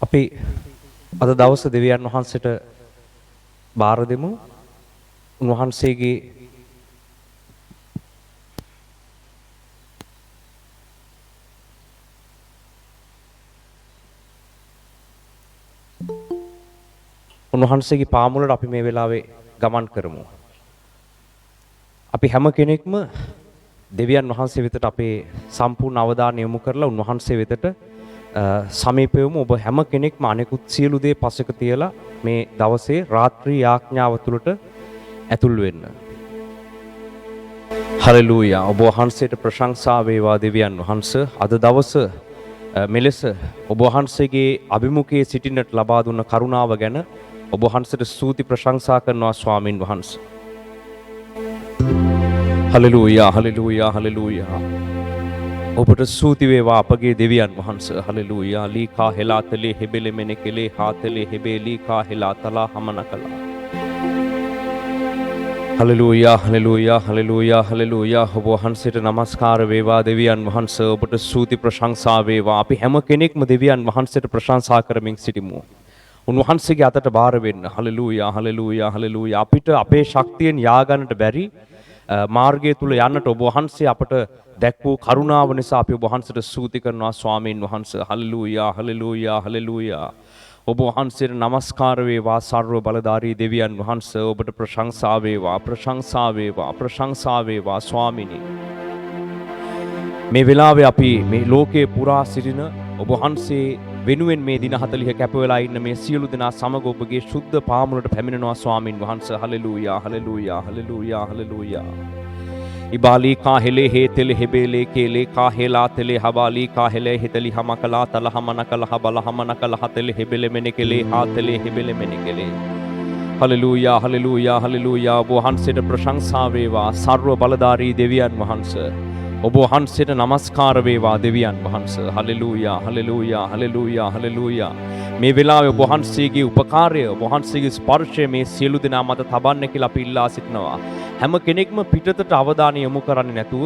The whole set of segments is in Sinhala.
අපි අද දවස දෙවියන් වහන්සේට බාර දෙමු. උන්වහන්සේගේ පාමුලට අපි මේ වෙලාවේ ගමන් කරමු. අපි හැම කෙනෙක්ම දෙවියන් වහන්සේ වෙතට අපේ සම්පූර්ණ අවධානය යොමු කරලා උන්වහන්සේ වෙතට සමීපෙවමු. ඔබ හැම කෙනෙක්ම අනෙකුත් සියලු දේ පසෙක තියලා මේ දවසේ රාත්‍රී යාඥාව තුළට ඇතුල් වෙන්න. හලෙලූයා. ඔබ වහන්සේට ප්‍රශංසා වේවා දෙවියන් වහන්සේ. අද දවස මෙලෙස ඔබ වහන්සේගේ අභිමුඛයේ සිටින්නට ලබා දුන්න කරුණාව ගැන ඔබ වහන්සේට ස්තුති ප්‍රශංසා කරනවා ස්වාමින් වහන්සේ. හලෙලූයා හලෙලූයා හලෙලූයා. ඔබට ස්තුති වේවා අපගේ දෙවියන් වහන්සේ. හලෙලූයා. ලීකා හෙලාතලේ හෙබෙලෙ මෙනෙකලේ හාතලේ හෙබේ ලීකා හෙලාතලා හමනකලා. හලෙලූයා හලෙලූයා හලෙලූයා හලෙලූයා. ඔබ වහන්සේට නමස්කාර වේවා දෙවියන් වහන්සේ. ඔබට ස්තුති ප්‍රශංසා වේවා. අපි හැම කෙනෙක්ම දෙවියන් වහන්සේට ප්‍රශංසා කරමින් සිටිමු. උන්වහන්සේගේ අතට බාර වෙන්න. හලෙලූයා හලෙලූයා හලෙලූයා. අපිට අපේ ශක්තියෙන් යා ගන්නට බැරි මාර්ගය තුල යන්නට ඔබ වහන්සේ අපට දැක් වූ කරුණාව නිසා අපි ඔබ වහන්සේට ස්තුති කරනවා ස්වාමීන් වහන්සේ. හලෙලූයා හලෙලූයා හලෙලූයා. ඔබ වහන්සේට නමස්කාර වේවා සර්ව බලධාරී දෙවියන් වහන්සේ. ඔබට ප්‍රශංසා වේවා ප්‍රශංසා වේවා ප්‍රශංසා වේවා ස්වාමිනී. මේ වෙලාවේ අපි මේ ලෝකේ පුරා සිටින ඔබ වහන්සේ වෙනුවෙන් මේ දින 40 කැප වෙලා ඉන්න මේ සියලු දෙනා සමග ඔබගේ ශුද්ධ පාමුලට පැමිණෙනවා ස්වාමින් වහන්සේ. හලෙලූයා හලෙලූයා හලෙලූයා හලෙලූයා. ඉබාලී කාහෙලේ හේතෙලේ හෙබේලේ කේලේ කාහෙලා තෙලේ හබාලී කාහෙලේ හිතලි හමකලා තලහමනකලහ බලහමනකලහ තෙලේ හෙබෙලේ මෙනෙකලේ හාතලේ හෙබෙලේ මෙනෙකලේ. හලෙලූයා හලෙලූයා හලෙලූයා. ඔබ වහන්සේට ප්‍රශංසා වේවා සර්ව බලධාරී දෙවියන් වහන්සේ. ඔබ වහන්සේට නමස්කාර වේවා දෙවියන් වහන්සේ. හලෙලූයා හලෙලූයා හලෙලූයා හලෙලූයා. මේ වෙලාවේ ඔබ වහන්සේගේ උපකාරය ඔබ වහන්සේගේ ස්පර්ශය මේ සියලු දෙනා මත තබන්න කියලා අපි ඉල්ලා සිටිනවා. හැම කෙනෙක්ම පිටතට අවධානය යොමු කරන්නේ නැතුව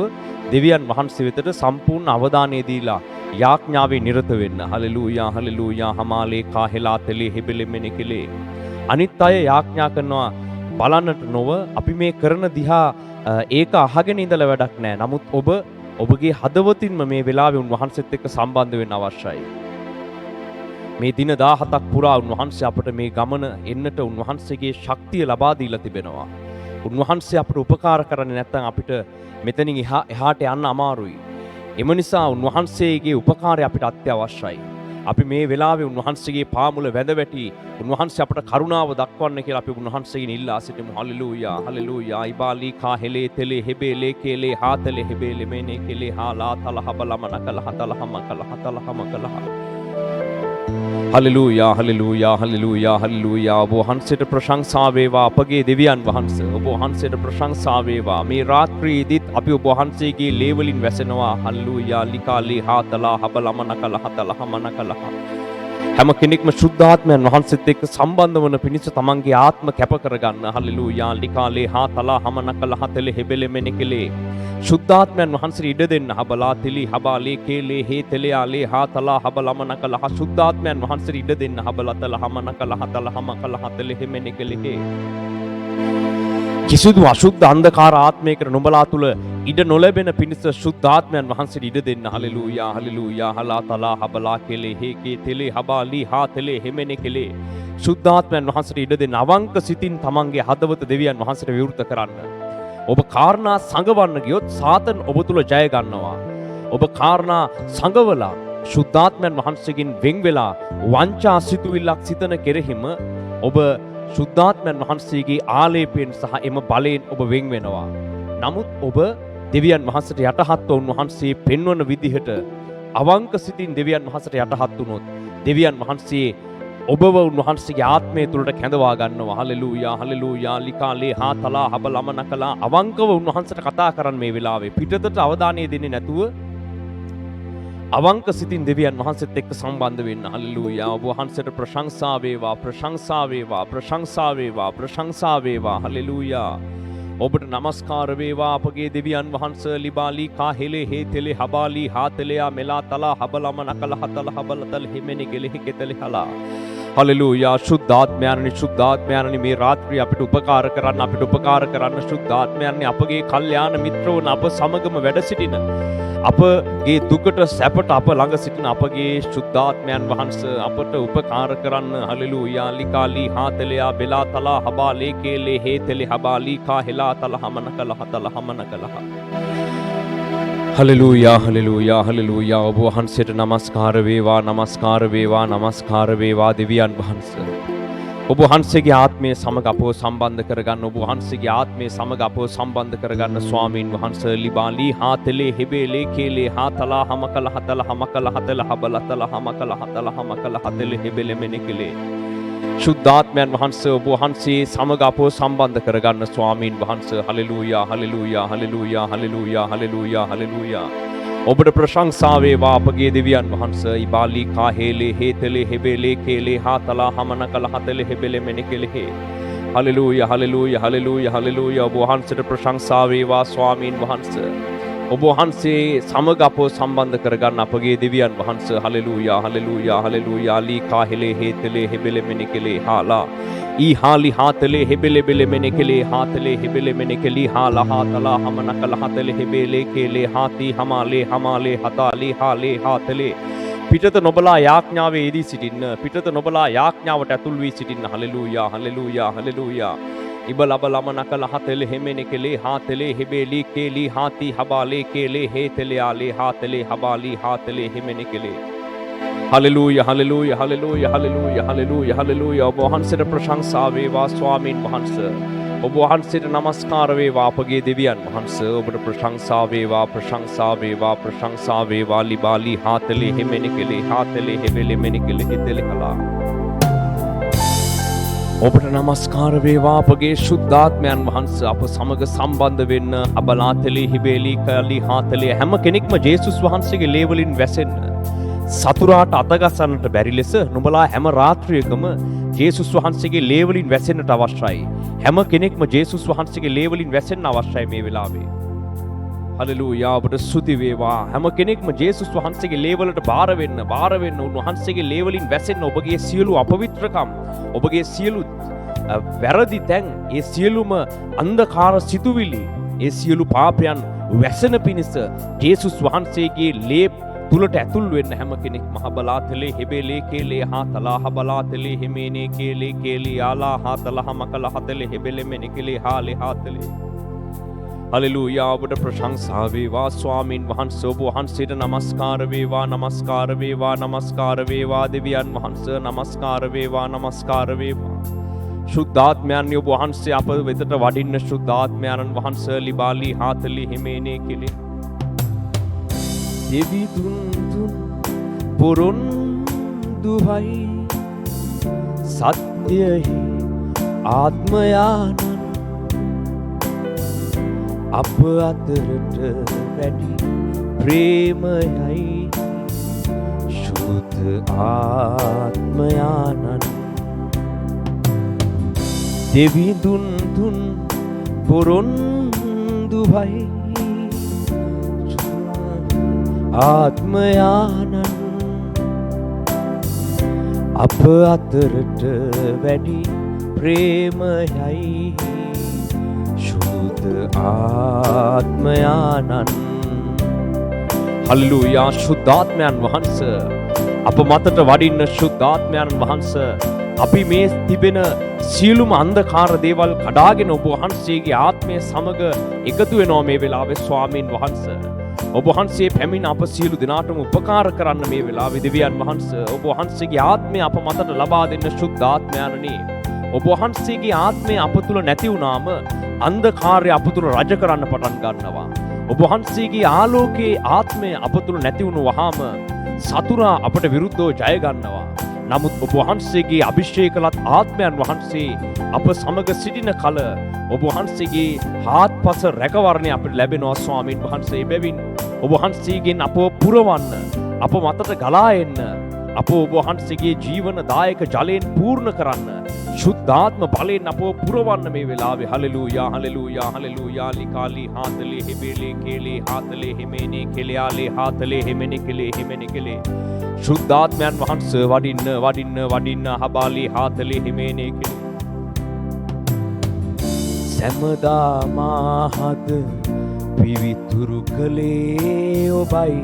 දෙවියන් වහන්සේ වෙතට සම්පූර්ණ අවධානය දීලා යාඥාවේ නිරත වෙන්න. හලෙලූයා හලෙලූයා. හමාලේ කාහෙලා තෙලේ හෙබෙලෙ මෙනෙකලේ. අනිත් අය යාඥා කරනවා බලන්නට නොව අපි මේ කරන දිහා ඒක අහගෙන ඉඳලා වැඩක් නැහැ. නමුත් ඔබගේ හදවතින්ම මේ වෙලාවේ උන්වහන්සේත් එක්ක සම්බන්ධ වෙන්න අවශ්‍යයි. මේ දින 17ක් පුරා උන්වහන්සේ අපට මේ ගමන එන්නට උන්වහන්සේගේ ශක්තිය ලබා දීලා තිබෙනවා. උන්වහන්සේ අපට උපකාර කරන්නේ නැත්නම් අපිට මෙතනින් එහාට යන්න අමාරුයි. එම නිසා උන්වහන්සේගේ උපකාරය අපිට අත්‍යවශ්‍යයි. අපි මේ වෙලාවේ උන්වහන්සේගේ පාමුල වැඳ වැටි උන්වහන්සේ අපට කරුණාව දක්වන්න කියලා අපි උන්වහන්සේගෙන් ඉල්ලා සිටිමු. හලෙලූයා හලෙලූයා. ඉබාලී කාහෙලේ තෙලේ හෙබේලේ කේලේ හාතලේ හෙබේලේ මේනේ කේලේ හාලා තලහ බලමනකලහ තලහමකලහ තලහමකලහ. හලෙලූයා හලෙලූයා හලෙලූයා හලෙලූයා. ඔබ වහන්සේට ප්‍රශංසා වේවා අපගේ දෙවියන් වහන්සේ. ඔබ වහන්සේට ප්‍රශංසා වේවා. මේ රාත්‍රියේදීත් අපි ඔබ වහන්සේගේ ලේ වලින් වැසෙනවා. හලෙලූයා ලිකාලේ හාතලා හබලමනකලහ තලහමනකලහ. හැම කෙනෙක්ම ශුද්ධාත්මයන් වහන්සේත් එක්ක සම්බන්ධ වන පිණිස තමන්ගේ ආත්ම කැප කරගන්න. හලෙලූයා ලිකාලේ හාතලා හමනකලහ තෙලේ හෙබෙලෙ මෙනෙකලේ. ශුද්ධාත්මයන් වහන්සේට ඉඩ දෙන්න. හබලා තෙලි හබාලේ කේලේ හේතලයාලේ හාතලා හබලමනකලහ. ශුද්ධාත්මයන් වහන්සේට ඉඩ දෙන්න. හබලතල හමනකලහ තලහමකලහ තෙලෙ මෙනෙකලේ. කිසිදු අශුද්ධ අන්ධකාර ආත්මයකට නුඹලා තුල ඉඩ නොලැබෙන පිණිස ශුද්ධාත්මයන් වහන්සේට ඉඩ දෙන්න. Hallelujah hallelujah. හලා තලා හබලා කෙලේ හේකේ තෙලේ හබාලී හා තෙලේ හෙමෙනේ කෙලේ. ශුද්ධාත්මයන් වහන්සේට ඉඩ දෙන්න. අවංක සිතින් තමන්ගේ හදවත දෙවියන් වහන්සේට විවෘත කරන්න. ඔබ කාරණා සංගවන්න ගියොත් සාතන් ඔබ තුල ජය ගන්නවා. ඔබ කාරණා සංගවලා ශුද්ධාත්මයන් වහන්සේගෙන් වෙන් වෙලා වංචා සිතුවිල්ලක් සිතන කෙරෙහිම ඔබ ශුද්ධාත්මයන් වහන්සේගේ ආලේපයෙන් සහ එම බලයෙන් ඔබ වෙන් වෙනවා. නමුත් ඔබ දෙවියන් වහන්සේට යටහත් උන්වහන්සේ පෙන්වන විදිහට අවංක සිතින් දෙවියන් වහන්සේට යටහත් වුණොත් දෙවියන් වහන්සේ ඔබව උන්වහන්සේගේ ආත්මය තුළට කැඳවා ගන්නවා. හලෙලූයා හලෙලූයා. ලිකාලේ හාතලා හබලමනකලා. අවංකව උන්වහන්සේට කතා කරන්න මේ වෙලාවේ. පිටතට අවධානය දෙන්නේ නැතුව අවංක සිතින් දෙවියන් වහන්සේත් එක්ක සම්බන්ධ වෙන්න. හලෙලූයා. ඔබ වහන්සේට ප්‍රශංසා වේවා ප්‍රශංසා වේවා ප්‍රශංසා වේවා ප්‍රශංසා වේවා. හලෙලූයා ඔබට නමස්කාර වේවා අපගේ දෙවියන් වහන්සේ ලිබාලි කාහෙලේ හේතෙලේ හබාලි හාතලයා මෙලා තලා හබලම නකල හතල හබලතල හිමෙනි ගෙලෙහි කෙතලි හලා හලෙලූයා ශුද්ධාත්මයන්නි මේ රාත්‍රිය අපිට උපකාර කරන්න ශුද්ධාත්මයන්නි අපගේ කල්යාණ මිත්‍රවන අප සමගම වැඩ සිටින අපගේ දුකට සැපට අප ළඟ සිටින අපගේ ශුද්ධාත්මයන් වහන්සේ අපට උපකාර කරන්න හලෙලූයා ලිකාලි හාතලයා බෙලා තලා හබාලේ කේලේ හේතලේ හබාලි කාහෙලා තල හමන කල හතල හමන කලහ හලෙලූයා ඔබ වහන්සේට නමස්කාර වේවා දෙවියන් වහන්සේ ඔබ වහන්සේගේ ආත්මය සමග අපව සම්බන්ධ කරගන්න ඔබ වහන්සේගේ ආත්මය සමග අපව සම්බන්ධ කරගන්න ස්වාමීන් වහන්සේ ලිබාලි හාතලේ හෙබේලේ කේලේ හාතලා හමකල හතල හමකල හතල හබලතල හමකල හතල හමකල හතල හෙබෙලෙ මෙනිකලේ ශුද්ධාත්මයන් වහන්සේ ඔබ වහන්සේ සමග අපව සම්බන්ධ කරගන්න ස්වාමීන් වහන්සේ හලෙලූයා ඔබට ප්‍රශංසා වේවා අපගේ දෙවියන් වහන්සේ ඉබාලි කාහෙලේ හේතලේ හෙබෙලේ කේලේ හාතලා හමනකල හතලේ හෙබෙලෙ මෙනිකලේ හලෙලූයා ඔබ වහන්සේට ප්‍රශංසා වේවා ස්වාමීන් වහන්සේ ඔබ වහන්සේ සමග අපව සම්බන්ධ කරගන්න අපගේ දෙවියන් වහන්සේ හලෙලූයා ලී කාහෙලේ හේතලේ හෙබෙලෙ මෙනිකලේ හාලා ඊ හාලි හාතලේ හෙබෙලෙ බෙලෙ මෙනිකලේ හාතලේ හෙබෙලෙ මෙනිකලී හාලා හාතලා හමනකල හතලේ හෙබෙලේ කේලේ හාති හමාලේ හතාලි හාලේ හාතලේ පිටත නොබලා යාඥාවේ යෙදී සිටින්න පිටත නොබලා යාඥාවට ඇතුල් වී සිටින්න හලෙලූයා ඉබලබලම නකල හතලේ හෙමෙනිකලේ හාතලේ හෙබෙලී කේලී හාති හබාලේ කේලේ හේතලේ ආලේ හාතලේ හබාලි හාතලේ හෙමෙනිකලේ හලෙලූයා ඔබ වහන්සේට ප්‍රශංසා වේවා ස්වාමීන් වහන්සේ ඔබ වහන්සේට නමස්කාර වේවා අපගේ දෙවියන් වහන්සේ ඔබට ප්‍රශංසා වේවා ලිබාලි හාතලේ හෙමෙනිකලේ හාතලේ හෙබෙලෙ මෙනිකලේ හිතලේ හලා ඔබට නමස්කාර වේවා අපගේ ශුද්ධාත්මයන් වහන්සේ අප සමග සම්බන්ධ වෙන්න අබලාතලේ හිබේලී කලි හාතලේ හැම කෙනෙක්ම ජේසුස් වහන්සේගේ ලේ වලින් වැසෙන්න සතුරාට අතගසන්නට බැරි ලෙස නුඹලා හැම රාත්‍රියකම ජේසුස් වහන්සේගේ ලේ වලින් වැසෙන්නට අවශ්‍යයි හැම කෙනෙක්ම ජේසුස් වහන්සේගේ ලේ වලින් වැසෙන්න අවශ්‍යයි මේ වෙලාවේ හලෙලූයා ඔබට ස්තුති වේවා හැම කෙනෙක්ම ජේසුස් වහන්සේගේ ලේ වලට බාර වෙන්න උන්වහන්සේගේ ලේ වලින් වැසෙන්න ඔබගේ සියලු අපවිත්‍රකම් ඔබගේ සියලු වැරදි තැන් ඒ සියලුම අන්ධකාර සිතුවිලි ඒ සියලු පාපයන් වැසෙන පිණිස ජේසුස් වහන්සේගේ ලේ තුලට ඇතුල් වෙන්න හැම කෙනෙක් මහබලාතලේ හෙබෙලේ කේලේ හාතලා හබලාතලේ හිමේනේ කේලේ ආලා හාතලා හමකල හතලේ හෙබෙලෙ මෙනිකලේ හාලේ හාතලේ හලෙලූයා ඔබට ප්‍රශංසා වේවා ස්වාමීන් වහන්සේ ඔබ වහන්සේට නමස්කාර වේවා දෙවියන් වහන්සේ නමස්කාර වේවා ශුද්ධාත්මයන් ඔබ වහන්සේ අප වෙතට වඩින්න ශුද්ධාත්මයන් වහන්සේ ලිබාලි හාතලි හිමේනේ කෙලේ දෙවි දුන් පොරොන්දුයි සත්‍යයි ආත්මයානන් අප අතරට වැඩි ප්‍රේමයයි ශුද්ධ ආත්මයානන් දෙවිඳුන් පොරොන්දුයි ආත්මයානන් අප අතරට වැඩි ප්‍රේමයයි ආත්මයානන් හල්ලූයා ශුද්ධාත්මයන් වහන්සේ අප මතට වඩින්න ශුද්ධාත්මයන් වහන්සේ අපි මේ තිබෙන සියලුම අන්ධකාර දේවල් කඩාගෙන ඔබ වහන්සේගේ ආත්මය සමග එකතු වෙනවා මේ වෙලාවේ ස්වාමීන් වහන්සේ ඔබ වහන්සේ පැමිණ අප සියලු දෙනාටම උපකාර කරන්න මේ වෙලාවේ දෙවියන් වහන්සේ ඔබ වහන්සේගේ ආත්මය අප මතට ලබා දෙන්න ශුද්ධාත්මයන්නි ඔබ වහන්සේගේ ආත්මය අප තුල නැති වුණාම අන්ධකාරය අප තුල රජ කරන්න පටන් ගන්නවා. ඔබ වහන්සේගේ ආලෝකයේ ආත්මය අප තුල නැති වුණ වහාම සතුරා අපට විරුද්ධව ජය ගන්නවා. නමුත් ඔබ වහන්සේගේ අභිෂේකලත් ආත්මයන් වහන්සේ අප සමග සිටින කල ඔබ වහන්සේගේ හාත්පස රැකවරණය අපට ලැබෙනවා ස්වාමීන් වහන්සේ. එබැවින් ඔබ වහන්සේගෙන් අපව පුරවන්න අප මතට ගලා එන්න අප ඔබ වහන්සේගේ ජීවනදායක ජලයෙන් පූර්ණ කරන්න शुद्धात्म බලේ අපව පුරවන්න මේ වෙලාවේ හලෙලූයා හලෙලූයා හලෙලූයා ලිකාලි හාතලේ හිබේලේ කේලේ හාතලේ හිමේනේ කෙලයාලේ හාතලේ හිමෙනේ කෙලේ शुद्धात्मයන් වහන්සේ වඩින්න වඩින්න වඩින්න හබාලි හාතලේ හිමේනේ කෙලේ සෑමදා මාහද පිවිතුරු කලේ ඔබයි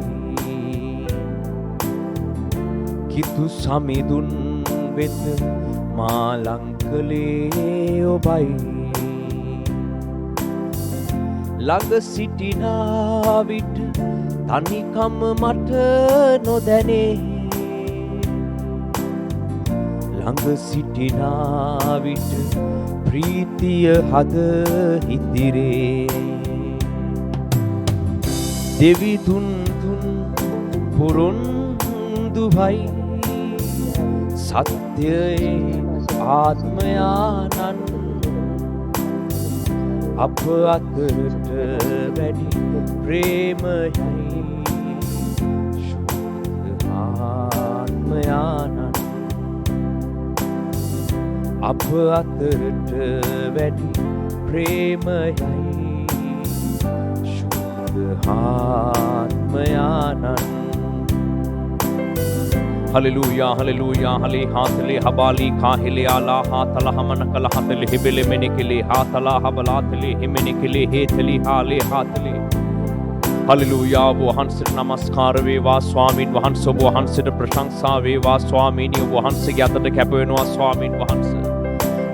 කිතු සමිඳුන් වෙත මාලංකලේ ඔබයි ළඟ සිටිනා විට තනිකම මට නොදැනේ ළඟ සිටිනා විට ප්‍රීතිය හද හිතිරේ දෙවිදුන් තුන් පොරොන්දුවයි සත්‍යයේ ආත්මයානන් අප අතරට වැඩි ප්‍රේමයයි ශුද්ධ ආත්මයානන් අප අතරට වැඩි ප්‍රේමයයි ශුද්ධ ආත්මයානන් Hallelujah, hallelujah, hale haatale habali kahile ala haatala hamanakala hatale hibele menekele haatala habalatale himenekele hetali hale haatale Hallelujah, වහන්සේට නමස්කාර වේවා ස්වාමින් වහන්සේ වහන්සේට ප්‍රශංසා වේවා ස්වාමීනි වහන්සේගේ අතට කැප වෙනවා ස්වාමින් වහන්සේ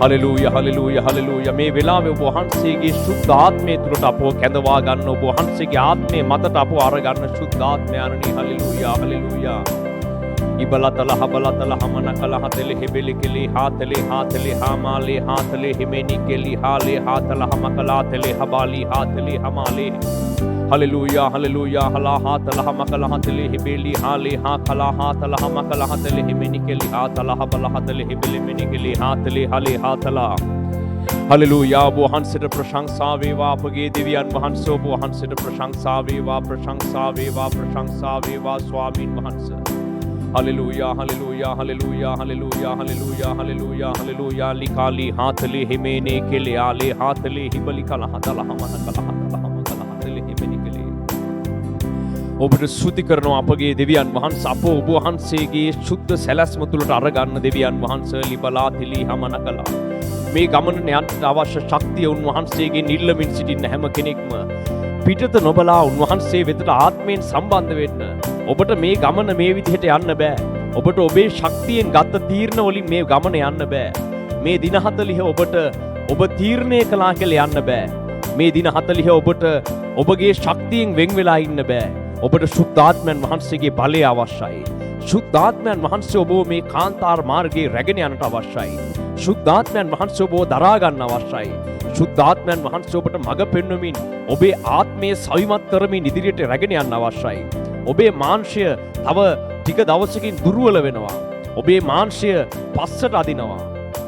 Hallelujah, hallelujah, hallelujah මේ වෙලාවේ වහන්සේගේ සුද්ධ ආත්මය තුළට අපව කැඳවා ගන්න වහන්සේගේ ආත්මය මතට අපව අරගන්න සුද්ධ ආත්මයන්නි Hallelujah, hallelujah ඉබලතල හබලතල හමනකල හතලෙ හිබෙලි කෙලි හාතලේ හාතලේ හාමාලේ හාතලේ හිමෙනි කෙලි හාලේ හාතල හමකලාතලේ හබාලි හාතලේ හමාලේ Hallelujah, hallelujah, halla haatala hamakala hatale hibeli hale hakala haatala hamakala hatale himeni keli haatala habala hatale hibeli meni keli haatale hale haatala Hallelujah, වහන්සේට ප්‍රශංසා වේවා අපගේ දෙවියන් වහන්සේ වහන්සේට ප්‍රශංසා වේවා ප්‍රශංසා වේවා ප්‍රශංසා වේවා ස්වාමින් වහන්සේ Hallelujah, hallelujah, hallelujah, hallelujah, hallelujah, hallelujah, hallelujah likali haatale himene keli ale haatale hibeli kala hatala hamanakala hatala hamakala hatale himeni keli ඔබට ස්තුති කරනවා අපගේ දෙවියන් වහන්සේ අප ඔබ වහන්සේගේ සුද්ධ සැලැස්ම තුළට අරගන්න දෙවියන් වහන්සේ ලිබලා තිලි හමනකලා මේ ගමන යන්නට අවශ්‍ය ශක්තිය උන්වහන්සේගෙන් ඉල්ලමින් සිටින්න හැම කෙනෙක්ම පිටත නොබලා උන්වහන්සේ වෙතට ආත්මයෙන් සම්බන්ධ වෙන්න ඔබට මේ ගමන මේ විදිහට යන්න බෑ ඔබට ඔබේ ශක්තියෙන් ගත්ත තීරණ වලින් මේ ගමන යන්න බෑ මේ දින 40 ඔබට ඔබ තීරණය කළා කියලා යන්න බෑ මේ දින 40 ඔබට ඔබගේ ශක්තියෙන් වෙන් වෙලා ඉන්න බෑ ඔබට සුද්ධාත්මයන් වහන්සේගේ බලය අවශ්‍යයි. සුද්ධාත්මයන් වහන්සේ ඔබ මේ කාන්තාර මාර්ගයේ රැගෙන යන්නට අවශ්‍යයි. සුද්ධාත්මයන් වහන්සේ ඔබව දරා ගන්න අවශ්‍යයි. සුද්ධාත්මයන් වහන්සේ ඔබට මඟ පෙන්වමින් ඔබේ ආත්මය සවිමත් කරමින් ඉදිරියට රැගෙන යන්න අවශ්‍යයි. ඔබේ මාංශය තව ටික දවසකින් දුර්වල වෙනවා. ඔබේ මාංශය පස්සට අදිනවා.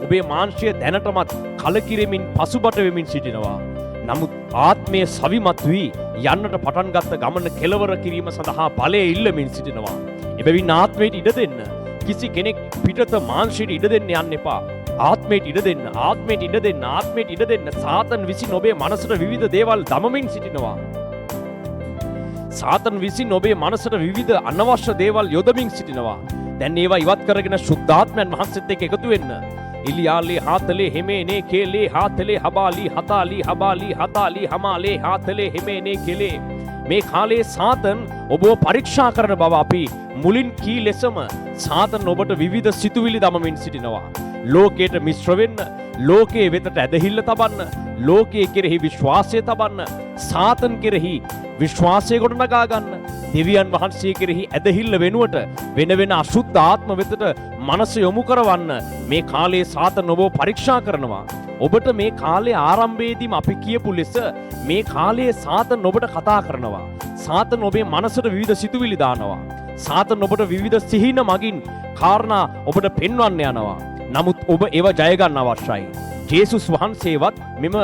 ඔබේ මාංශය දැනටමත් කලකිරෙමින් පසුබට වෙමින් සිටිනවා. නමුත් ආත්මය සවිමත් වී යන්නට පටන් ගත්ත ගමන කෙලවර කිරීම සඳහා බලය ඉල්ලමින් සිටිනවා. එබැවින් ආත්මයට ඉඩ දෙන්න. කිසි කෙනෙක් පිටත මාංශයට ඉඩ දෙන්න යන්න එපා. ආත්මයට ඉඩ දෙන්න. ආත්මයට ඉඩ දෙන්න. ආත්මයට ඉඩ දෙන්න. සාතන් විසින් ඔබේ මනසට විවිධ දේවල් දමමින් සිටිනවා. සාතන් විසින් ඔබේ මනසට විවිධ අනවශ්‍ය දේවල් යොදමින් සිටිනවා. දැන් ඒවා ඉවත් කරගෙන සුද්ධාත්මයන් වහන්සේත් එක්ක එකතු වෙන්න. ඉලියාලේ හාතලේ හිමේනේ කේලේ හාතලේ හබාලි හතාලි හබාලි හතාලි හමාලේ හාතලේ හිමේනේ කෙලේ මේ කාලේ සාතන් ඔබව පරීක්ෂා කරන බව අපි මුලින් කී ලෙසම සාතන් ඔබට විවිධ සිතුවිලි දමමින් සිටිනවා. ලෝකයට මිශ්‍ර වෙන්න, ලෝකයේ වෙතට ඇදහිල්ල තබන්න, ලෝකයේ කෙරෙහි විශ්වාසය තබන්න, සාතන් කෙරෙහි විශ්වාසය ගොඩනගා ගන්න, දෙවියන් වහන්සේ කෙරෙහි ඇදහිල්ල වෙනුවට වෙන වෙන අසුද්ධ ආත්ම වෙතට මනස යොමු කරවන්න මේ කාලේ සාතන් ඔබව පරීක්ෂා කරනවා. ඔබට මේ කාලේ ආරම්භයේදීම අපි කියපු ලෙස මේ කාලේ සාතන් ඔබට කතා කරනවා. සාතන් ඔබේ මනසට විවිධ සිතුවිලි දානවා. සාතන් ඔබට විවිධ සිහින මගින් කාරණා ඔබට පෙන්වන්න යනවා. නමුත් ඔබ ඒව ජය ගන්න අවශ්‍යයි. ජේසුස් වහන්සේවත් මෙම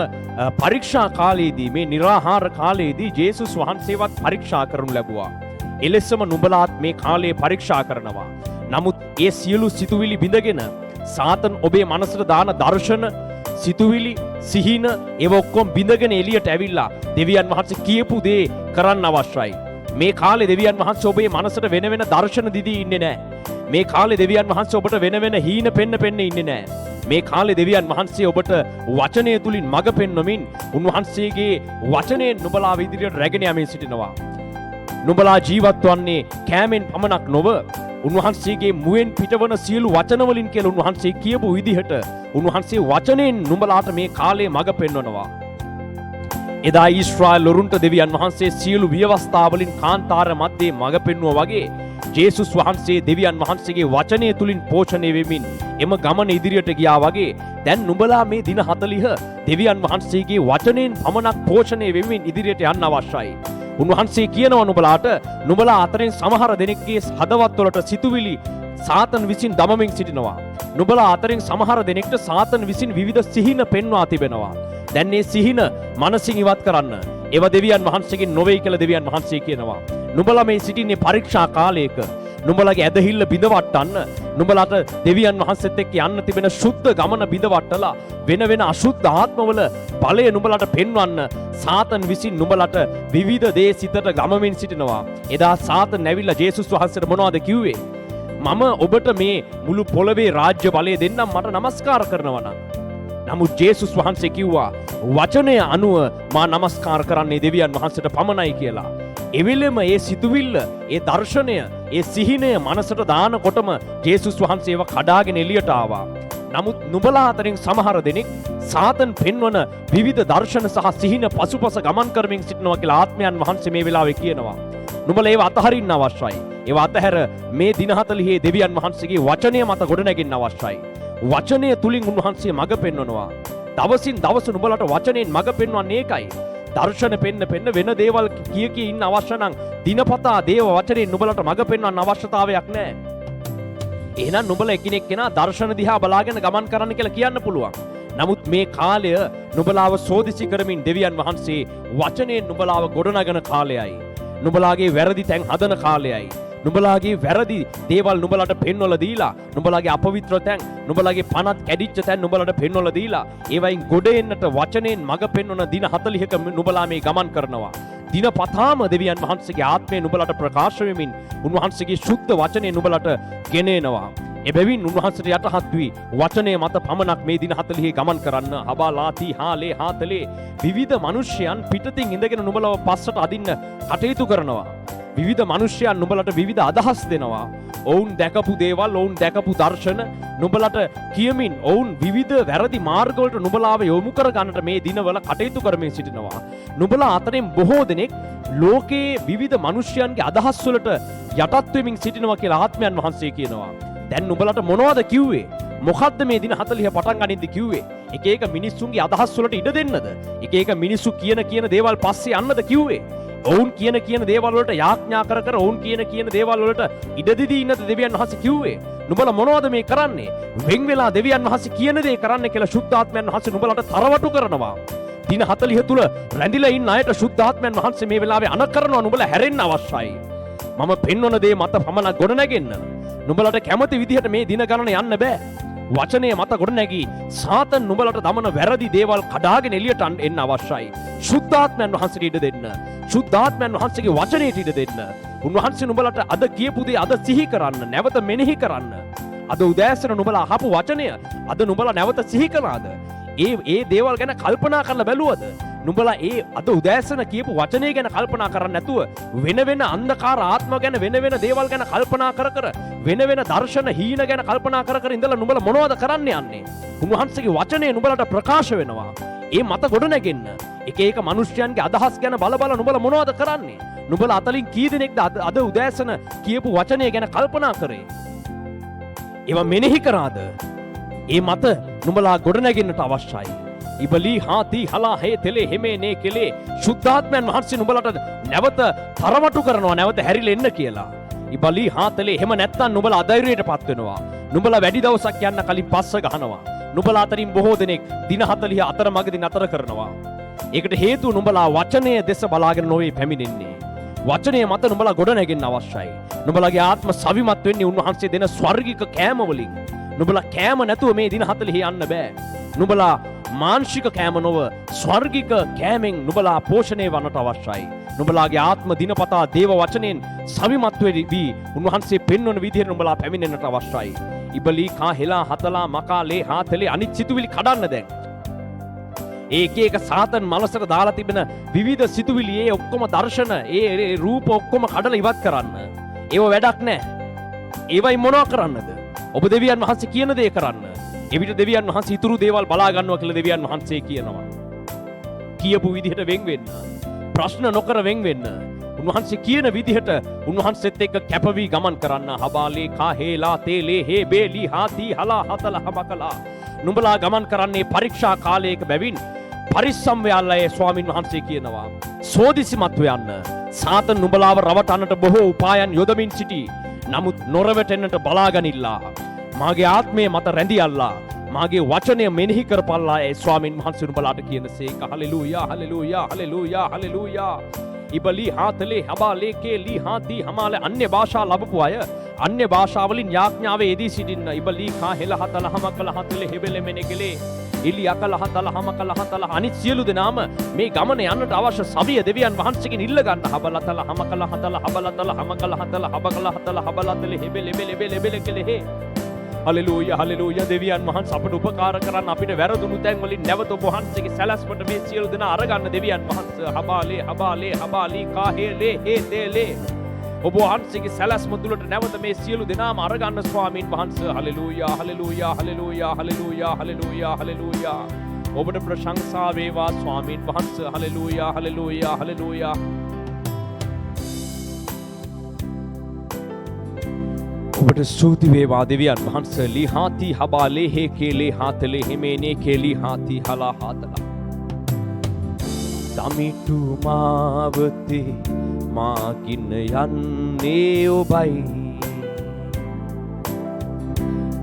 පරීක්ෂා කාලයේදී මේ निराහාර කාලයේදී ජේසුස් වහන්සේවත් පරීක්ෂා කරනු ලැබුවා. එලෙසම නුඹලාත් මේ කාලයේ පරීක්ෂා කරනවා. නමුත් ඒ සියලු සිතුවිලි බිඳගෙන සාතන් ඔබේ මනසට දාන දර්ශන, සිතුවිලි, සිහින ඒව ඔක්කොම බිඳගෙන එළියට ඇවිල්ලා දෙවියන් වහන්සේ කියපු දේ කරන්න අවශ්‍යයි. මේ කාලේ දෙවියන් වහන්සේ ඔබේ මනසට වෙන වෙන දර්ශන දිදී ඉන්නේ නැහැ. මේ කාලේ දෙවියන් වහන්සේ ඔබට වෙන වෙන හීන පෙන්න ඉන්නේ නැහැ. මේ කාලේ දෙවියන් වහන්සේ ඔබට වචනය තුලින් මඟ පෙන්වමින් උන්වහන්සේගේ වචනයෙන් නුඹලා ඉදිරියට රැගෙන යමින් සිටිනවා. නුඹලා ජීවත් වන්නේ කෑමෙන් පමණක් නොව උන්වහන්සේගේ මුවෙන් පිටවන සියලු වචන වලින් කියලා උන්වහන්සේ කියපු විදිහට උන්වහන්සේ වචනයෙන් නුඹලාට මේ කාලේ මඟ පෙන්වනවා. එදා ඊශ්‍රායල් වරුන්ට දෙවියන් වහන්සේ සියලු ව්‍යවස්ථා වලින් කාන්තාර මැද්දේ මඟ පෙන්වුවා වගේ ජේසුස් වහන්සේ දෙවියන් වහන්සේගේ වචනය තුලින් පෝෂණය වෙමින් එම ගමන ඉදිරියට ගියා වගේ දැන් නුඹලා මේ දින 40 දෙවියන් වහන්සේගේ වචනයෙන් පමණක් පෝෂණය වෙමින් ඉදිරියට යන්න අවශ්‍යයි. උන්වහන්සේ කියනවා නුඹලා අතරින් සමහර දෙනෙක්ගේ හදවත් වලට සිතුවිලි සාතන් විසින් දමමින් සිටිනවා. නුඹලා අතරින් සමහර දෙනෙක්ට සාතන් විසින් විවිධ සිහින පෙන්වා තිබෙනවා. දැන් මේ සිහින මනසින් ඉවත් කරන්න. ඒවා දෙවියන් වහන්සේගෙන් නොවේ කියලා දෙවියන් වහන්සේ කියනවා. නුඹලා මේ සිටින්නේ පරීක්ෂා කාලයක. නුඹලගේ ඇදහිල්ල බිඳවට්ටන්න, නුඹලාට දෙවියන් වහන්සේත් එක්ක යන්න තිබෙන ශුද්ධ ගමන බිඳවට්ටලා වෙන වෙන අශුද්ධ ආත්මවල බලය නුඹලාට පෙන්වන්න සාතන් විසින් නුඹලාට විවිධ දේ සිතට ගමමින් සිටිනවා. එදා සාතන් ඇවිල්ලා ජේසුස් වහන්සේට මොනවද කිව්වේ? මම ඔබට මේ මුළු පොළවේ රාජ්‍ය බලය දෙන්නම් මට නමස්කාර කරනවා නම්. නමුත් ජේසුස් වහන්සේ කිව්වා වචනය අනුව මා නමස්කාර කරන්නේ දෙවියන් වහන්සේට පමණයි කියලා. එවෙලෙම ඒ සිතුවිල්ල, ඒ දර්ශනය, ඒ සිහිනය මනසට දානකොටම ජේසුස් වහන්සේව කඩාගෙන එළියට ආවා. නමුත් නුඹලා අතරින් සමහර දෙනෙක් සාතන් පෙන්වන විවිධ දර්ශන සහ සිහින පසුපස ගමන් කරමින් සිටිනවා කියලා ආත්මයන් වහන්සේ මේ වෙලාවේ කියනවා. නුඹලා ඒව අතහරින්න අවශ්‍යයි. ඒව අතහැර මේ දින 40 දෙවියන් වහන්සේගේ වචනය මත ගොඩනැගෙන්න අවශ්‍යයි. වචනය තුලින් උන්වහන්සේ මඟ පෙන්වනවා. දවසින් දවස නුඹලට වචනයෙන් මඟ පෙන්වන්නේ ඒකයි. දර්ශන පෙන්න වෙන දේවල් කිය ඉන්න අවශ්‍ය නම් දිනපතා දේව වචනේ නුඹලට මඟ පෙන්වන්න අවශ්‍යතාවයක් නැහැ. එහෙනම් නුඹලා එකිනෙක කෙනා දර්ශන දිහා බලාගෙන ගමන් කරන්න කියලා කියන්න පුළුවන්. නමුත් මේ කාලය නුඹලාව සෝදිසි කරමින් දෙවියන් වහන්සේ වචනයෙන් නුඹලාව ගොඩනගන කාලයයි. නුඹලාගේ වැරදි තැන් හදන කාලයයි. නුඹලාගේ වැරදි දේවල් නුඹලට පෙන්වලා දීලා, නුඹලාගේ අපවිත්‍ර තැන්, නුඹලාගේ පනත් කැඩිච්ච තැන් නුඹලට පෙන්වලා දීලා, ඒවයින් ගොඩ එන්නට වචනයෙන් මඟ පෙන්වන දින 40ක නුඹලා මේ ගමන් කරනවා. දින පතාම දෙවියන් වහන්සේගේ ආත්මය නුඹලට ප්‍රකාශ වෙමින් උන්වහන්සේගේ ශුද්ධ වචනේ නුඹලට ගෙනෙනවා. එබැවින් උන්වහන්සේට යටහත් වී වචනය මත පමණක් මේ දින 40 ගමන් කරන්න. හබාලාති හාලේ හාතලේ විවිධ මිනිස්යන් පිටතින් ඉඳගෙන නුඹලව පස්සට අදින්න කටයුතු කරනවා. විවිධ මිනිස්යන් නුඹලට විවිධ අදහස් දෙනවා. ඔවුන් දැකපු දේවල්, ඔවුන් දැකපු දර්ශන නුඹලට කියමින් ඔවුන් විවිධ වැරදි මාර්ගවලට නුඹලාව යොමු කර ගන්නට මේ දිනවල කටයුතු කරමින් සිටිනවා. නුඹලා අතරින් බොහෝ දෙනෙක් ලෝකයේ විවිධ මිනිස්යන්ගේ අදහස් වලට යටත් වෙමින් සිටිනවා කියලා ආත්මයන් වහන්සේ කියනවා. දැන් නුඹලට මොනවද කිව්වේ? මොකද්ද මේ දින 40 පටන් ගනින්ද කිව්වේ? එක එක මිනිස්සුන්ගේ අදහස් වලට ඉඩ දෙන්නද? එක එක මිනිස්සු කියන දේවල් පස්සේ යන්නද කිව්වේ? ඔවුන් කියන දේවල් වලට යාඥා කර ඔවුන් කියන දේවල් වලට ඉඩ දෙදී ඉන්නද දෙවියන් වහන්සේ කිව්වේ? නුඹලා මොනවද මේ කරන්නේ? වෙන් වෙලා දෙවියන් වහන්සේ කියන දේ කරන්න කියලා ශුද්ධාත්මයන් වහන්සේ නුඹලට තරවටු කරනවා. දින 40 තුල රැඳිලා ඉන්න අයට ශුද්ධාත්මයන් වහන්සේ මේ වෙලාවේ අණ කරනවා නුඹලා හැරෙන්න අවශ්‍යයි. මම පෙන්වන දේ මත පමණක් ගොඩ නැගෙන්න. නුඹලට කැමති විදිහට මේ දින ගණන යන්න බෑ. වචනය මත ගොඩ නැගී සාතන් නුඹලට දමන වැරදි දේවල් කඩාගෙන එළියට එන්න අවශ්‍යයි. ශුද්ධාත්මයන් වහන්සේට ඉඩ දෙන්න. ශුද්ධාත්මයන් වහන්සේගේ වචනයට ඉඩ දෙන්න. උන්වහන්සේ නුඹලට අද කියපු දේ අද සිහි කරන්න, නැවත මෙනෙහි කරන්න. අද උදෑසන නුඹලා අහපු වචනය අද නුඹලා නැවත සිහි කළාද? ඒ දේවල් ගැන කල්පනා කරලා බැලුවද? නුඹලා ඒ අද උදෑසන කියපු වචනය ගැන කල්පනා කරන්නේ නැතුව වෙන අන්ධකාර ආත්ම ගැන වෙන දේවල් ගැන කල්පනා කර වෙන දර්ශන හීන ගැන කල්පනා කර ඉඳලා නුඹලා මොනවද කරන්න යන්නේ? උන්වහන්සේගේ වචනය නුඹලට ප්‍රකාශ වෙනවා. ඒ මත ගොඩ නැගෙන්න. එක මිනිස්යන්ගේ අදහස් ගැන බල නුඹලා මොනවද කරන්නේ? නුඹලා අතලින් කී දෙනෙක්ද අද උදෑසන කියපු වචනය ගැන කල්පනා කරේ? ඒවා මෙනෙහි කරාද? ඒ මත නුඹලා ගොඩ නැගෙන්නට අවශ්‍යයි. ඉබලී හාති හලා හේ තෙලේ හෙමේ නේ කෙලේ ශුද්ධාත්මයන් වහන්සේ නුඹලට නැවත තරවටු කරනවා, නැවත හැරිලා එන්න කියලා. ඉබලී හාතලේ එහෙම නැත්තම් නුඹලා අධෛර්යයටපත් වෙනවා. නුඹලා වැඩි දවසක් යන්න කලින් පස්ස ගහනවා. නුඹලා අතරින් බොහෝ දෙනෙක් දින 40 අතරමඟදී නතර කරනවා. ඒකට හේතුව නුඹලා වචනය දෙස බලාගෙන නොවේ පැමිණෙන්නේ. වචනය මත නුඹලා ගොඩ නැගෙන්න අවශ්‍යයි. නුඹලාගේ ආත්ම සවිමත් වෙන්නේ උන්වහන්සේ දෙන ස්වර්ගික කෑම වලින්. නුඹලා කෑම නැතුව මේ දින 40 යන්න බෑ. නුඹලා මානසික කෑම නොව ස්වර්ගික කෑමෙන් නුඹලා පෝෂණය වන්නට අවශ්‍යයි. නුඹලාගේ ආත්ම දිනපතා දේව වචනයෙන් සවිමත් වෙවි උන්වහන්සේ පෙන්වන විදිහට නුඹලා පැමිණෙන්නට අවශ්‍යයි. ඉබලී කා හෙලා හතලා මකා ලේ හාතලේ අනිත් සිතුවිලි කඩන්න දැන්. ඒක එක සාතන් මලසට දාලා තිබෙන විවිධ සිතුවිලි ඒ ඔක්කොම දර්ශන ඒ රූප ඔක්කොම කඩලා ඉවත් කරන්න. ඒව වැඩක් නැහැ. ඒවයි මොනවා කරන්නද? ඔබ දෙවියන් වහන්සේ කියන දේ කරන්න. එවිට දෙවියන් වහන්සේ ඉතුරු දේවල් බලා ගන්නවා කියලා දෙවියන් වහන්සේ කියනවා. කියපු විදිහට වෙන් වෙන්න. ප්‍රශ්න නොකර වෙන් වෙන්න. උන්වහන්සේ කියන විදිහට උන්වහන්සේත් එක්ක කැපවි ගමන් කරන්න. හබාලේ කා හේලා තේලේ හේ බේලි හාති හලා හතල හබකලා. නුඹලා ගමන් කරන්නේ පරීක්ෂා කාලයක බැවින් පරිස්සම් වෙයල්ලා ඒ ස්වාමින් වහන්සේ කියනවා. සෝදිසිමත් වෙන්න. සාතන් නුඹලාව රවටන්නට බොහෝ උපායන් යොදමින් සිටි. නමුත් නොරවටෙන්නට බලාගනිල්ලා. මාගේ ආත්මය මත රැඳියල්ලා. මාගේ වචනය මෙනෙහි කරපල්ලා ඒ ස්වාමින් වහන්සේ නුඹලාට කියනසේක. හලෙලූයා හලෙලූයා හලෙලූයා හලෙලූයා. ඉබලි හාතලේ හබාලේ කේලි හාති හමාල අන්‍ය භාෂා ලබපු අය අන්‍ය භාෂාවලින් යාඥාවේ යෙදී සිටින්න. ඉබලි කා හෙල හතල හමකල හතලේ හෙබෙල මෙනෙකලේ ඉලි අකල හතල හමකල හතල අනිත් සියලු දෙනාම මේ ගමන යන්නට අවශ්‍ය සවිය දෙවියන් වහන්සේගෙන් ඉල්ල ගන්න. හබලතල හමකල හතල හබලතල හමකල හතල හබකල හතල හබලතල හෙබෙල හෙබෙල කෙලෙහි. හලෙලූයා හලෙලූයා. දෙවියන් වහන්සේ අපට උපකාර කරන්න අපිට වැරදුණු තැන් වලින් නැවත ඔබ වහන්සේගේ සැලැස්මට මේ සියලු දෙනා අරගන්න දෙවියන් වහන්සේ. හබාලේ හබාලේ හබාලී කාහේලේ හේතේලේ. ඔබ වහන්සේගේ සැලැස්ම තුළට නැවත මේ සියලු දෙනාම අරගන්න ස්වාමීන් වහන්සේ. හලෙලූයා හලෙලූයා හලෙලූයා හලෙලූයා හලෙලූයා හලෙලූයා. ඔබට ප්‍රශංසා වේවා ස්වාමීන් වහන්සේ. හලෙලූයා හලෙලූයා හලෙලූයා. ඔබට ස්තුති වේවා දෙවියන් වහන්සේ. ලී හාති හබාලේ හේ කේලේ හාතලේ හිමේනේ කේලි හාති හලා හාතලා. දමිටු මාවතේ මාකින්න යන්නේ ඔබයි.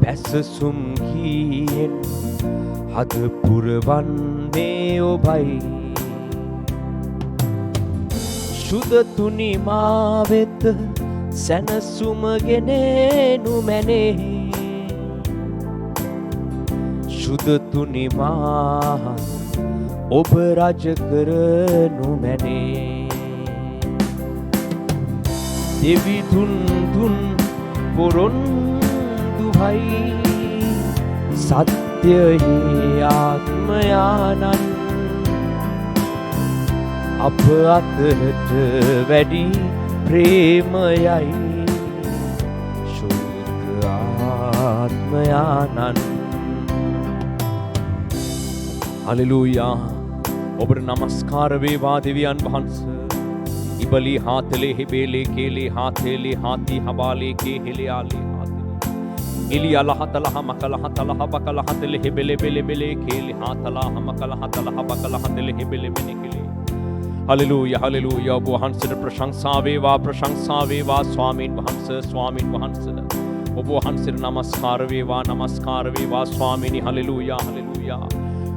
පැසසුම් ගීයෙන් හද පුරවන්නේ ඔබයි. සුදතුනි මා වෙත සැනසුම ගෙනෙනු මැනේ. සුදතුනි මා ඔබ රජ කරනු මැනේ. දෙවිදුන් දුන් පොරොන්දු භයි සත්‍යයෙහි ආත්මයානන් අප අතරට වැඩි ප්‍රේමයයි ශුද්ධ ආත්මයානන්. හලෙලූයා. ඔබට නමස්කාර වේවා දෙවියන් වහන්සේ. ඉබලි හාතලේ හිබේලේ කේලේ හාතේලේ හාති හබාලේ කේහෙලේ ආලේ හාතලේ ඉලි අලහතලහ මකලහ තලහ බකලහ තලේ හිබෙලේ බෙලේ බෙලේ කේලේ හාතලහ මකලහ තලහ බකලහ තලේ හිබෙලේ මෙනිකලේ. හලෙලූයා හලෙලූයා. ඔබ වහන්සේට ප්‍රශංසා වේවා ප්‍රශංසා වේවා ස්වාමීන් වහන්සේ ස්වාමීන් වහන්සේ. ඔබ වහන්සේට නමස්කාර වේවා නමස්කාර වේවා ස්වාමීනි. හලෙලූයා හලෙලූයා.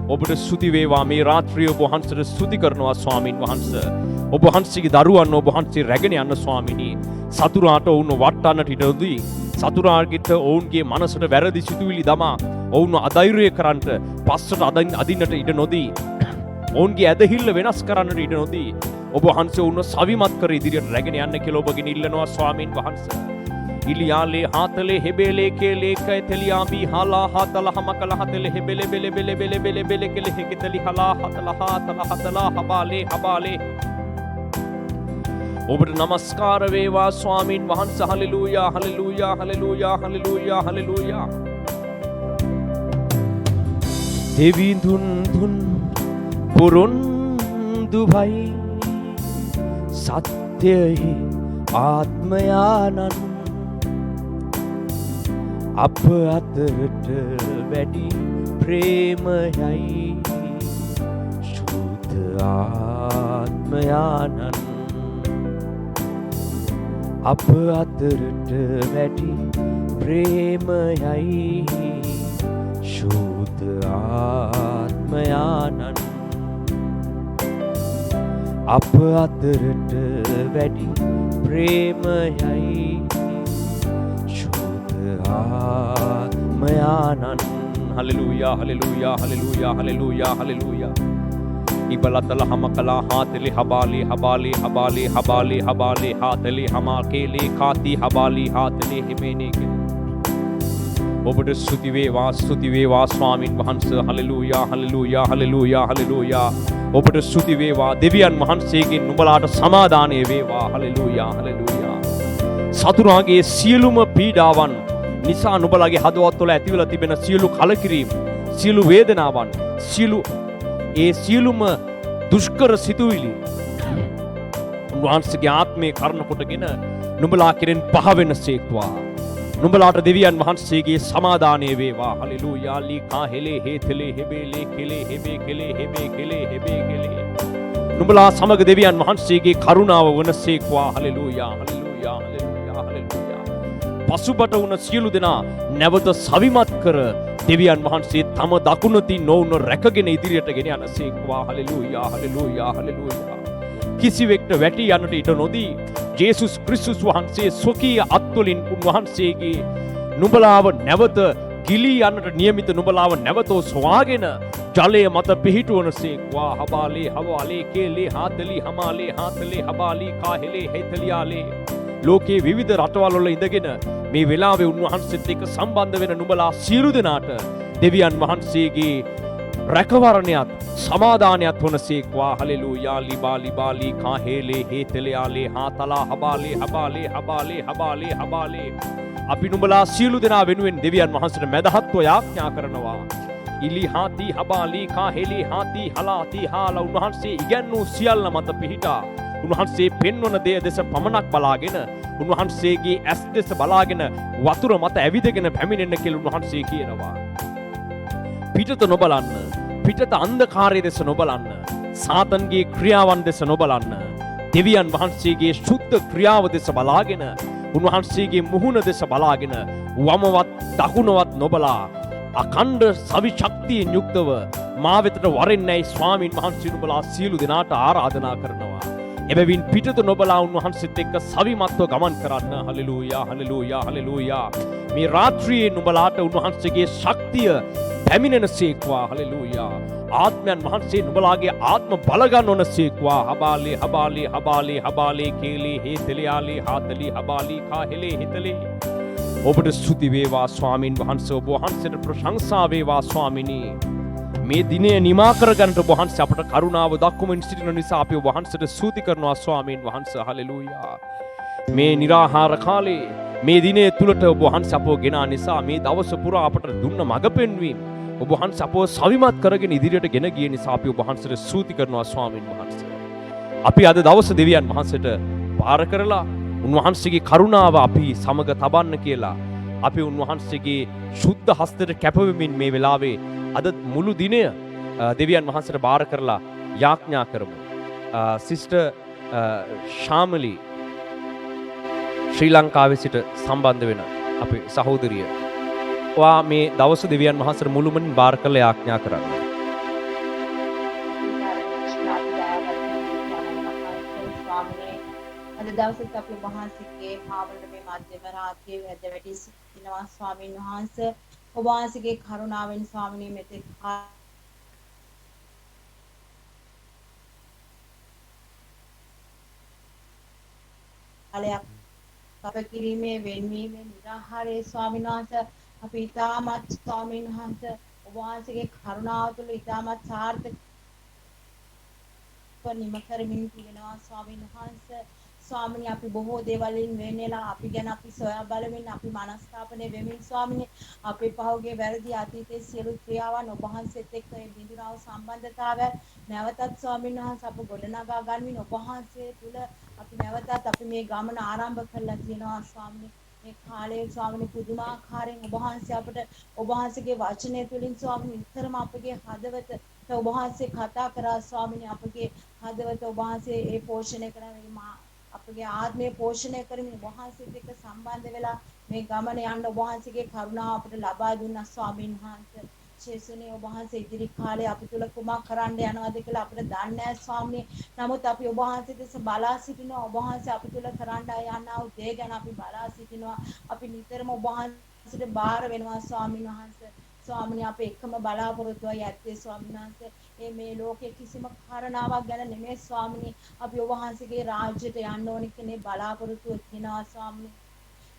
ඔබට ස්තුති වේවා. මේ රාත්‍රිය ඔබ වහන්සේට ස්තුති කරනවා ස්වාමීන් වහන්සේ. ඔබ වහන්සේගේ දරුවන් ඔබ වහන්සේ රැගෙන යන්න ස්වාමීනි. සතුරාට ඔවුන් වටන්නට ඉඩ නොදී සතුරාට ඔවුන්ගේ මනසට වැරදි සිතුවිලි දමා ඔවුන් අධෛර්ය කරන්නට පස්සට අදින්නට ඉඩ නොදී ඔවුන්ගේ ඇදහිල්ල වෙනස් කරන්නට ඉඩ නොදී ඔබ වහන්සේ ඔවුන්ව සවිමත් කර ඉදිරියට රැගෙන යන්න කියලා ඔබගෙන් ඉල්ලනවා ස්වාමීන් වහන්සේ. ඉලියාලේ හාතලේ හෙබේලේ කේලේ කය තෙලියාඹී හලා හතලා හමකලා හතලේ හෙබෙලේ බෙලේ බෙලේ බෙලේ බෙලේ බෙලේ කෙලේ හෙකෙතලි හලා හතලා හබාලේ හබාලේ. ඔබට නමස්කාර වේවා ස්වාමීන් වහන්සේ. හලෙලූයා හලෙලූයා හලෙලූයා හලෙලූයා හලෙලූයා. දෙවිඳුන් දුන් පොරොන්දු භයි සත්‍යයෙහි ආත්මයානන් අප අතරට වැඩි ප්‍රේමයයි ශුද්ධ ආත්මයානන් අප අතරට වැඩි ප්‍රේමයයි ශුද්ධ ආත්මයානන් අප අතරට වැඩි ප්‍රේමයයි ශුද්ධ ආත්මයානන්. Namayanan. Hallelujah, hallelujah, hallelujah, hallelujah, hallelujah. Ibalatala hamakala hateli habali habali habali habali habali hateli hamakeli khati habali hateli himene ke ඔබට ස්තුති වේවා ස්වාමින් වහන්සේ හලෙලූයා හලෙලූයා හලෙලූයා හලෙලූයා ඔබට ස්තුති වේවා දෙවියන් වහන්සේගෙන් නුඹලාට සමාදානය වේවා හලෙලූයා හලෙලූයා සතුරාගේ සියලුම පීඩාවන් නිසා නුඹලාගේ හදවත්වල ඇතිවලා තිබෙන සියලු කලකිරීම සියලු වේදනාවන් සියලුම දුෂ්කර සිතුවිලි උන්වහන්සේගේ ආත්මේ කර්ණ කොටගෙන නුඹලා කෙරෙන් පහ වෙනසේක්වා නුඹලාට දෙවියන් වහන්සේගේ සමාදානය වේවා හලෙලූයා ලීකා හෙලේ හේතලේ හෙබේලේ කෙලේ හෙබේ කෙලේ හෙබේ කෙලේ හෙබේ කෙලේ නුඹලා සමග දෙවියන් වහන්සේගේ කරුණාව වනසේක්වා හලෙලූයා හලෙලූයා හලෙලූයා හලෙලූයා පසුබට වුණ සියලු දෙනා නැවත සවිමත් කර දෙවියන් වහන්සේ තම දකුණතින් නොවුන රැකගෙන ඉදිරියට ගෙන යනසේක්වා හලෙලූයා හලෙලූයා හලෙලූයා කිසිවෙක්ට වැටි යන්නට ඉඩ නොදී ජේසුස් ක්‍රිස්තුස් වහන්සේ ස්වකීය අත්වලින් උන්වහන්සේගේ නුඹලාව නැවත ගිලී යන්නට නියමිත නුඹලාව නැවත සොයාගෙන ජලය මත පිහිටුවනසේක්වා හබාලේ හවාලේ කේලේ හාතලි හමාලේ හාතලේ හබාලි කාහෙලේ හේතලියාලේ ලෝකේ විවිධ රටවල් වල ඉඳගෙන මේ වෙලාවේ උන්වහන්සේත් එක්ක සම්බන්ධ වෙන නුඹලා සියලු දෙනාට දෙවියන් වහන්සේගේ රැකවරණයත් සමාදානයත් වනසේක්වා හලෙලූයා ලිබාලි කාහෙලේ හේතලයාලේ හාතලා හබාලේ හබාලේ හබාලේ හබාලේ හබාලේ අපි නුඹලා සියලු දෙනා වෙනුවෙන් දෙවියන් වහන්සේට මැදහත්ව යාඥා කරනවා ඉලි හාති හබාලි කාහෙලේ හාති හලාති හාලා උන්වහන්සේ ඉගැන්වූ සියල්ල මත පිහිටා උන්වහන්සේ පෙන්වන දේ දෙස පමණක් බලාගෙන උන්වහන්සේගේ ඇස් දෙස බලාගෙන වතුර මත ඇවිදගෙන පැමිණෙන්න කියලා උන්වහන්සේ කියනවා පිටත නොබලන්න පිටත අන්ධකාරය දෙස නොබලන්න සාතන්ගේ ක්‍රියාවන් දෙස නොබලන්න දෙවියන් වහන්සේගේ ශුද්ධ ක්‍රියාව දෙස බලාගෙන උන්වහන්සේගේ මුහුණ දෙස බලාගෙන වමවත් දකුණවත් නොබලා අඛණ්ඩ සවි ශක්තියෙන් යුක්තව මා වෙතට වරෙන්නයි ස්වාමින් වහන්සේ නුඹලා සියලු දෙනාට ආරාධනා කරනවා එබැවින් පිටත නොබලා උන්වහන්සේත් එක්ක සවිමත්ව ගමන් කරන්න හලෙලූයා හලෙලූයා හලෙලූයා මේ රාත්‍රියේ නුඹලාට උන්වහන්සේගේ ශක්තිය පැමිණෙනසේක්වා හලෙලූයා ආත්මයන් වහන්සේ නුඹලාගේ ආත්ම බල ගන්නවනසේක්වා හබාලේ හබාලේ හබාලේ හබාලේ කේලේ හේතලියාලේ හාතලි හබාලි කාහෙලේ හිතලේ ඔබට ස්තුති වේවා ස්වාමින් වහන්සේ ඔබ වහන්සේට ප්‍රශංසා වේවා ස්වාමිනී මේ දිනය නිමා කරගන්නට ඔබ වහන්සේ අපට කරුණාව දක්වමින් සිටින නිසා අපි ඔබ වහන්සේට ස්තුති කරනවා ස්වාමින් වහන්සේ හලෙලූයා මේ निराහාර කාලේ මේ දිනේ තුලට ඔබ වහන්සේ අපව ගෙනා නිසා මේ දවස පුරා අපට දුන්න මඟ පෙන්වීම ඔබ වහන්සේ අපව සවිමත් කරගෙන ඉදිරියට ගෙන ගිය නිසා අපි ඔබ වහන්සේට ස්තුති කරනවා ස්වාමින් වහන්සේ. අපි අද දවස දෙවියන් වහන්සේට පාර කරලා උන්වහන්සේගේ කරුණාව අපි සමග තබන්න කියලා අපි උන්වහන්සේගේ ශුද්ධ හස්තයට කැපවෙමින් මේ වෙලාවේ අද මුළු දිනය දෙවියන් වහන්සේට බාර කරලා යාඥා කරමු. සිස්ටර් ශාමලි ශ්‍රී ලංකාවේ සිට සම්බන්ධ වෙන අපේ සහෝදරිය. ඔයා මේ දවස් දෙවියන් වහන්සේට මුළුමනින් බාර කරලා යාඥා කරන්න. අද දවසේත් අපි වහන්සේගේ පාවලට මේ මධ්‍යම රාත්‍රියේ වැද වැටි සිටිනවා ස්වාමීන් වහන්සේ ඔබ වහන්සේගේ කරුණාවෙන් ස්වාමිනේ මෙතෙක් කාලයක් අප කිරීමේ වෙන්වීමේ නිරාහාරයේ ස්වාමීන් වහන්සේ අපි ඊටමත් ස්වාමීන් වහන්සේ ඔබ වහන්සේගේ කරුණාව තුළ ඊටමත් සාර්ථක නිම කරමින් තියෙනවා ස්වාමීන් වහන්සේ ස්වාමිනේ අපි බොහෝ දේවල්ින් වෙන්නේලා අපි ගැන අපි සොයා බලමින් අපි මනස්ථාපනය වෙමින් ස්වාමිනේ අපේ පහුගිය වැරදි අතීතයේ සියලු ක්‍රියාවන් ඔබ වහන්සේත් එක්ක මේ බිඳුනාව සම්බන්ධතාවය නැවතත් ස්වාමීන් වහන්සේ අප ගොඩනගා ගනිමින් ඔබ වහන්සේ තුල අපි නැවතත් අපි මේ ගමන ආරම්භ කරලා තියෙනවා ස්වාමිනේ මේ කාලයේ ස්වාමිනේ පුදුමාකාරයෙන් ඔබ වහන්සේ අපට ඔබ වහන්සේගේ වචනය තුලින් ස්වාමිනේ නිතරම අපගේ හදවත ඔබ වහන්සේ කතා කරා ස්වාමිනේ අපගේ හදවත ඔබ වහන්සේ ඒ පෝෂණය කරන අපගේ ආත්මය පෝෂණය කරමින් ඔබ වහන්සේත් එක්ක සම්බන්ධ වෙලා මේ ගමන යන්න ඔබ වහන්සේගේ කරුණාව අපට ලබා දුන්නා ස්වාමීන් වහන්සේ. ශේෂුනේ ඔබ වහන්සේ ඉදිරි කාලේ අපි තුල කුමක් කරන්න යනවද කියලා අපිට දන්නේ නැහැ ස්වාමීනි. නමුත් අපි ඔබ වහන්සේ දෙස බලා සිටිනවා. ඔබ වහන්සේ අපි තුල කරන්න යනා වූ දේ ගැන අපි බලා සිටිනවා. අපි නිතරම ඔබ වහන්සේ සිට බාර වෙනවා ස්වාමීන් වහන්සේ. ස්වාමිනේ අපේ එකම බලාපොරොත්තුවයි ඇත්තේ ස්වාමීන් වහන්සේ. මේ ලෝකේ කිසිම කාරණාවක් ගැන නෙමෙයි ස්වාමිනේ අපි ඔබ වහන්සේගේ රාජ්‍යයට යන්න ඕනි කියන බලාපොරොත්තුව තියනවා ස්වාමිනේ.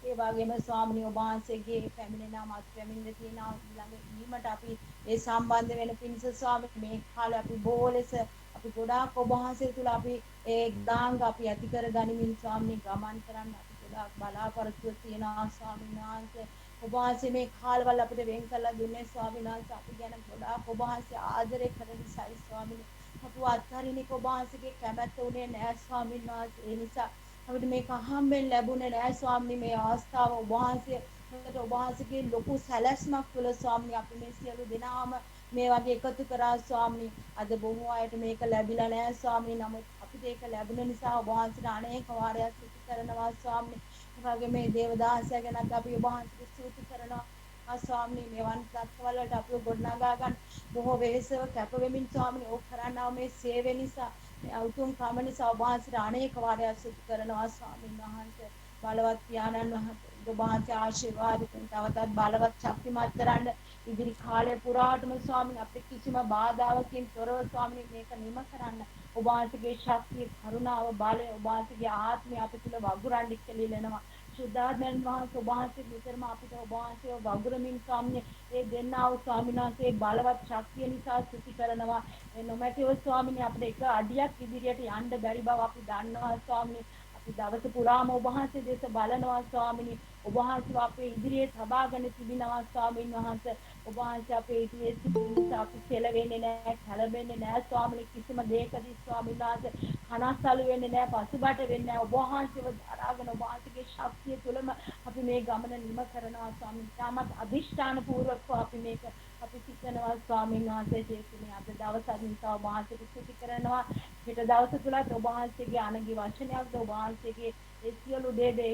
ඒ වගේම ස්වාමිනේ ඔබ වහන්සේගේ පැමිණෙනා මත් පැමිණෙන්න තියෙන ළඟ වීමට අපි ඒ සම්බන්ධ වෙන පිණිස ස්වාමී මේ කාලේ අපි බොහෝ ලෙස අපි ගොඩාක් ඔබ වහන්සේ තුල අපි ඒ දාංග අපි ඇති කර ගනිමින් ස්වාමී ගමන් කරන්න අපි ගොඩාක් බලාපොරොත්තු තියෙනවා ස්වාමීන් වහන්සේ. ඔබ වහන්සේ මේ කාලවල අපිට වෙන් කළා දුන්නේ ස්වාමීන් වහන්සේ අපි ගැන ගොඩාක් ඔබ වහන්සේ ආදරය කරන නිසායි ස්වාමීනි. අපව අත්හරින්නේ ඔබ වහන්සේගේ කැමැත්ත උනේ නෑ ස්වාමීන් වහන්සේ. ඒ නිසා අපිට මේක අහම්බෙන් ලැබුණේ නෑ ස්වාමීනි මේ අවස්ථාව ඔබ වහන්සේ ඔබ වහන්සේගේ ලොකු සැලැස්මක් තුළ ස්වාමීනි අපි මේ සියලු දෙනාම මේ වගේ එකතු කරා ස්වාමීනි. අද බොහෝ අයට මේක ලැබිලා නෑ ස්වාමීනි. නමුත් අපිට ඒක ලැබුණ නිසා ඔබ වහන්සේට අනේක වාරයක් ස්තුති කරනවා ස්වාමීනි. ඒ වගේ මේ දේවදාසය ගැනත් අපි ඔබ වහන්සේට ස්තුති කරනවා. ස්වාමීනි මෙවන් සත්වලට අපිව ගොඩනගා ගන්න බොහෝ වෙහෙසව කැප වෙමින් ස්වාමීනි ඔක් කරන්නා මේ සේවය නිසා මේ උතුම් කම නිසා ඔබ වහන්සේට අනේක වාරයක් ස්තුති කරනවා ස්වාමීන් වහන්සේ. බලවත් පියාණන් වහන්සේ ඔබ වහන්සේ ආශිර්වාද කරන තවතත් බලවත් ශක්තිමත් කරන්න ඉදිරි කාලය පුරාටම ස්වාමීන් අපිට කිසිම බාධාවකින් තොරව ස්වාමීන් මේක නිම කරන්න ඔබ වහන්සේගේ ශක්තිය කරුණාව බලය ඔබ වහන්සේගේ ආත්මය අපිට තුල වගුරන් ඉක්කලිනවා සුද්ධාත්මයන් වහන්සේ ඔබ වහන්සේ විතරම අපිට ඔබ වහන්සේව වගුරමින් ස්වාමීන් ඒ දෙන්නා වූ ස්වාමීන් වහන්සේ බලවත් ශක්තිය නිසා ස්තුති කරනවා නොමැතිව ස්වාමීන් අපිට එක අඩියක් ඉදිරියට යන්න බැරි බව අපි දන්නවා ස්වාමීන් අපි දවස පුරාම ඔබ වහන්සේ දෙස බලනවා ස්වාමීනි ඔබ වහන්සේ අපේ ඉදිරියේ සබාගෙන තිබෙනවා ස්වාමීන් වහන්සේ ඔබ වහන්සේ අපේ ඉදිරියේ තිබෙන අපි සැලවෙන්නේ නැහැ කලබෙන්නේ නැහැ ස්වාමීනි කිසිම දෙයකදී ස්වාමීන් වහන්සේ කනස්සලු වෙන්නේ නැහැ පසුබට වෙන්නේ නැහැ ඔබ වහන්සේව දරාගෙන ඔබ වහන්සේගේ ශක්තිය තුළම අපි මේ ගමන නිම කරනවා ස්වාමීන් තාමත් අදිෂ්ඨාන පූර්වකව අපි මේක අපි සිතනවා ස්වාමීන් වහන්සේ ජේසුනේ අද දවසත් නිසා ඔබ වහන්සේට ස්තුති කරනවා හෙට දවස තුලත් ඔබ වහන්සේගේ අනගි වචනයක්ද ඔබ වහන්සේගේ ඒ සියලු දේ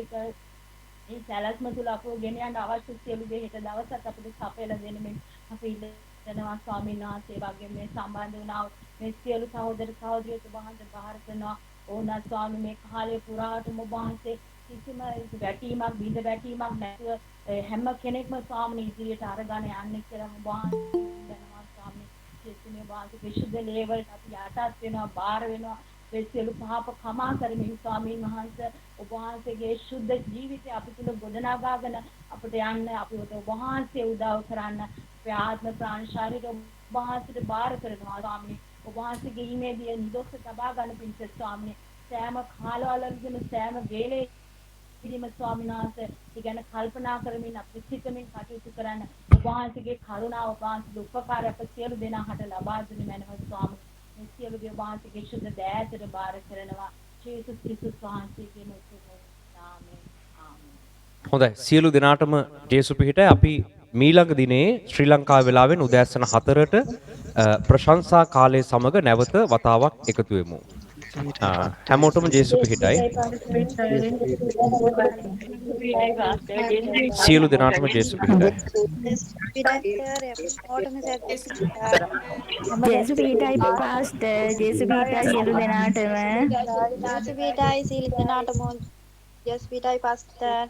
ඒ සැලැස්ම තුල අපව ගෙන යන්න අවශ්‍ය සියලු දේ හෙට දවසත් අපිට සපයලා දෙන්න මේ අපි ඉල්ලනවා ස්වාමීන් වහන්සේ වගේ මේ සම්බන්ධ වුණා මේ සියලු සහෝදර සහෝදරියෝ ඔබ වහන්සේ බාර කරනවා ඕනා ස්වාමී මේ කාලය පුරාටම ඔබ වහන්සේ කිසිම වැටීමක් බිඳ වැටීමක් නැතුව හැම කෙනෙක්ම ස්වාමීන් ඉදිරියට අරගෙන යන්න කියලා ඔබ වහන්සේ ඉල්ලනවා ස්වාමී ජේසුනේ වාගේ විශුද්ධ ලේවලට අපි යටත් වෙනවා බාර වෙනවා මේ සියලු පාප කමා කරමින් ස්වාමීන් වහන්සේ ඔබ වහන්සේගේ ශුද්ධ ජීවිතය අපි තුල ගොඩනගාගෙන අපිට යන්න අපිට ඔබ වහන්සේ උදව් කරන්න අපේ ආත්ම ප්‍රාණ ශරීර ඔබ වහන්සේට බාර කරනවා ස්වාමී ඔබ වහන්සේගේ ඊමේදී නිදොස්ස තබා ගන්න පිණිස ස්වාමී සෑම කාලවලදීම සෑම වේලේ ඉදිරිම ස්වාමීන් වහන්සේ ඒ ගැන කල්පනා කරමින් අපිට සිතමින් කටයුතු කරන්න ඔබ වහන්සේගේ කරුණාව ඔබ වහන්සේගේ උපකාරය අප සියලු දෙනාට ලබා දෙන්න මැනව ස්වාමී මේ සියලු දේ ඔබ වහන්සේගේ ශුද්ධ දෑතට බාර කරනවා ජේසුස් ක්‍රිස්තුස් වහන්සේගේ නාමයෙන් ආමේන්. හොඳයි සියලු දෙනාටම ජේසු පිහිටයි අපි මීළඟ දිනේ ශ්‍රී ලංකාව වෙලාවෙන් උදෑසන 4ට ප්‍රශංසා කාලයේ සමග නැවත වතාවක් එකතු වෙමු. හැමෝටම ජේසු පිහිටයි. සියලු දෙනාටම ජේසු පිහිටයි. ජේසු පිහිටයි පාස්ටර් ජේසු පිහිටයි සියලු දෙනාටම ජේසු පිහිටයි සියලු දෙනාටම ජේසු පිහිටයි පාස්ටර්